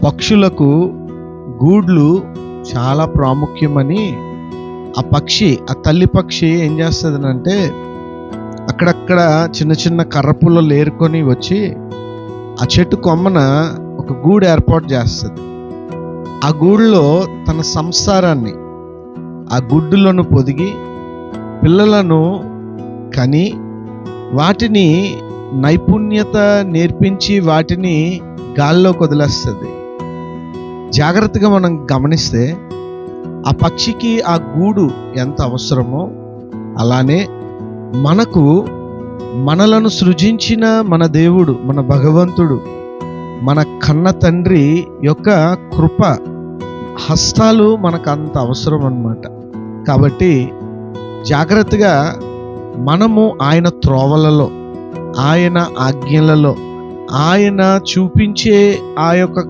పక్షులకు గూడ్లు చాలా ప్రాముఖ్యమని ఆ తల్లి పక్షి ఏం చేస్తుందంటే అక్కడక్కడ చిన్న చిన్న కర్రపుల్లలు ఏరుకొని వచ్చి ఆ చెట్టు కొమ్మన ఒక గూడు ఏర్పాటు చేస్తుంది. ఆ గూడులో తన సంసారాన్ని ఆ గుడ్డులను పొదిగి పిల్లలను కని వాటిని నైపుణ్యత నేర్పించి వాటిని గాల్లోకి వదిలేస్తుంది. జాగ్రత్తగా మనం గమనిస్తే ఆ పక్షికి ఆ గూడు ఎంత అవసరమో అలానే మనలను సృజించిన మన దేవుడు, మన భగవంతుడు, మన కన్న తండ్రి యొక్క కృప హస్తాలు మనకు అంత అవసరం అన్నమాట. కాబట్టి జాగ్రత్తగా మనము ఆయన త్రోవలలో, ఆయన ఆజ్ఞలలో, ఆయన చూపించే ఆ యొక్క